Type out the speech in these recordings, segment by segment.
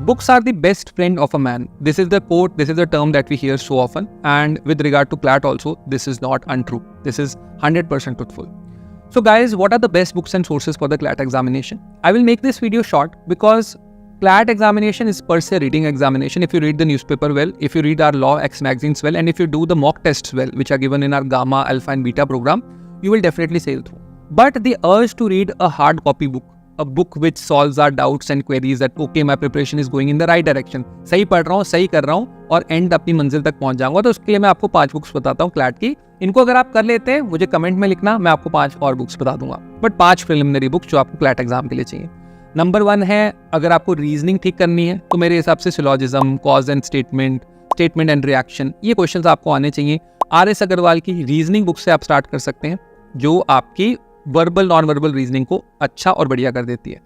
Books are the best friend of a man. This is the quote, this is the term that we hear so often. And with regard to CLAT also, this is not untrue. This is 100% truthful. So guys, what are the best books and sources for the CLAT examination? I will make this video short because CLAT examination is per se reading examination. If you read the newspaper well, if you read our Law X magazines well, and if you do the mock tests well, which are given in our Gamma, Alpha and Beta program, you will definitely sail through. But the urge to read a hard copy book, a book which solves our doubts and queries that okay, my preparation is going in the right direction, सही पढ़ रहा हूँ, सही कर रहा हूँ और end अपनी मंजिल तक पहुँच जाऊँगा, तो उसके लिए मैं आपको 5 बुक्स बताता हूँ CLAT की. इनको अगर आप कर लेते हैं, मुझे कमेंट में लिखना, मैं आपको 5 और बुक्स बता दूंगा. बट 5 प्रिलिमिनरी बुक्स जो आपको CLAT एग्जाम के लिए चाहिए. नंबर 1 है, अगर आपको रीजनिंग ठीक करनी है तो मेरे हिसाब से syllogism, cause and statement, statement and reaction, ये क्वेश्चंस आपको आने चाहिए. RS अग्रवाल की रीजनिंग बुक से आप स्टार्ट कर सकते हैं, जो आपकी वर्बल नॉन वर्बल रीजनिंग को अच्छा और बढ़िया कर देती है.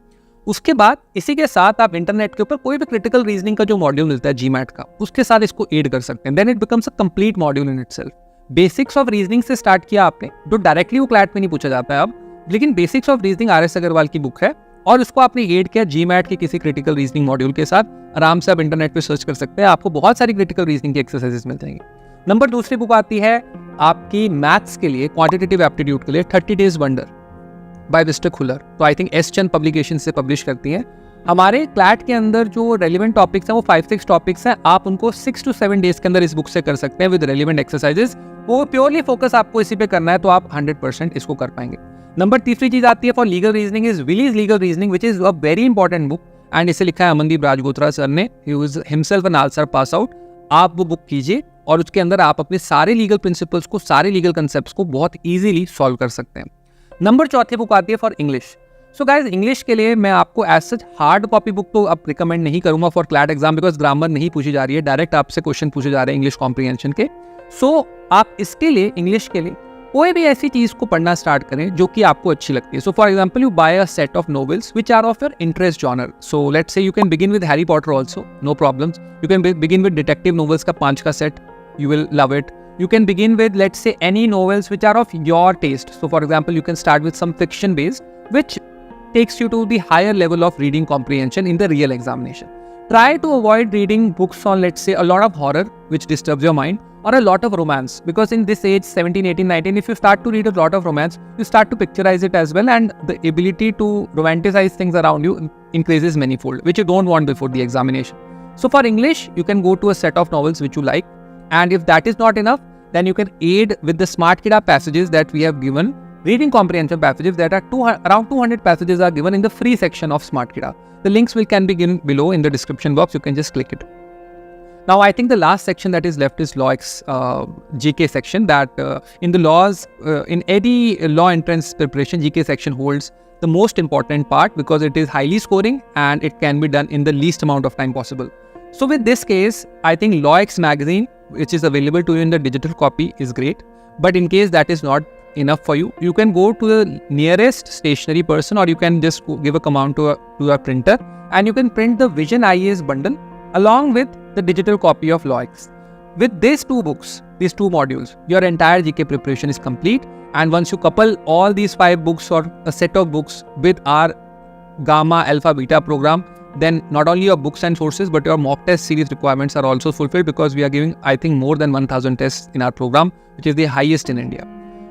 उसके बाद इसी के साथ आप इंटरनेट के ऊपर कोई भी क्रिटिकल रीजनिंग का जो मॉड्यूल मिलता है GMAT का, उसके साथ इसको ऐड कर सकते हैं. Then it becomes a complete module in itself. Basics of reasoning से स्टार्ट किया आपने, जो डायरेक्टली वो CLAT में नहीं पूछा जाता है अब, लेकिन basics of reasoning RS Agarwal की बुक है और उसको आपने ऐड किया GMAT के किसी क्रिटिकल रीजनिंग मॉड्यूल के साथ. आराम से आप इंटरनेट पे सर्च कर सकते हैं, आपको बहुत सारी क्रिटिकल रीजनिंग की एक्सरसाइजेस मिल जाएंगी. नंबर दूसरी बुक आती है आपकी मैथ्स के लिए, क्वांटिटेटिव एप्टीट्यूड के लिए, 30 days wonder bye mister Khullar. तो I think S Chand publication से पब्लिश करती हैं. हमारे CLAT के अंदर जो रेलिवेंट टॉपिक्स हैं वो 5-6 टॉपिक्स हैं, आप उनको 6 to 7 डेज के अंदर इस बुक से कर सकते हैं विद रेलिवेंट एक्सरसाइजेस. वो प्योरली फोकस आपको इसी पे करना है तो आप 100% इसको कर पाएंगे. नंबर तीसरी चीज आती है for legal reasoning is Wiley's legal reasoning, which is a very important book and इसे लिखा है अमनदीप राजगोत्रा सर ने. ही वाज हिमसेल्फ एन आल्सर पास आउट. आप वो बुक कीजिए और उसके अंदर आप अपने सारे लीगल प्रिंसिपल्स को, सारे लीगल कंसेप्ट्स को बहुत ईजिली सॉल्व कर सकते हैं. नंबर चौथी बुक आती है for English. So guys, English के लिए मैं आपको as such hard copy book तो अब रिकमेंड नहीं करूंगा for CLAT exam, because grammar नहीं पूछी जा रही है, डायरेक्ट आपसे क्वेश्चन पूछे जा रहे हैं इंग्लिश कॉम्प्रिहेंशन के. सो आप इसके लिए, इंग्लिश के लिए कोई भी ऐसी चीज को पढ़ना स्टार्ट करें जो कि आपको अच्छी लगती है. So for example, you buy a set of novels which are of your interest genre. So let's say you can begin with Harry Potter also, no problems. You can begin with detective novels का 5 का set, you will love it. You can begin with, let's say, any novels which are of your taste. So for example, you can start with some fiction based, which takes you to the higher level of reading comprehension in the real examination. Try to avoid reading books on, let's say, a lot of horror which disturbs your mind, or a lot of romance, because in this age 17, 18, 19, if you start to read a lot of romance, you start to picturize it as well, and the ability to romanticize things around you increases manifold, which you don't want before the examination. So for English, you can go to a set of novels which you like. And if that is not enough, then you can aid with the SmartKida passages that we have given, reading comprehension passages that are around 200 passages are given in the free section of SmartKida. The links can be given below in the description box. You can just click it. Now, I think the last section that is left is Law X GK section. That in the laws, in any law entrance preparation, GK section holds the most important part because it is highly scoring and it can be done in the least amount of time possible. So with this case, I think Law X magazine, which is available to you in the digital copy, is great. But in case that is not enough for you, you can go to the nearest stationery person, or you can just give a command to a printer, and you can print the Vision IAS bundle along with the digital copy of Law X. With these 2 books, these 2 modules, your entire GK preparation is complete. And once you couple all these 5 books or a set of books with our Gamma, Alpha, Beta program, then not only your books and sources, but your mock test series requirements are also fulfilled, because we are giving, I think, more than 1000 tests in our program, which is the highest in India.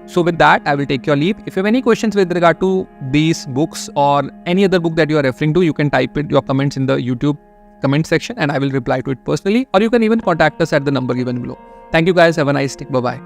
So with that, I will take your leave. If you have any questions with regard to these books or any other book that you are referring to, you can type your comments in the YouTube comment section and I will reply to it personally, or you can even contact us at the number given below. Thank you guys. Have a nice day. Bye-bye.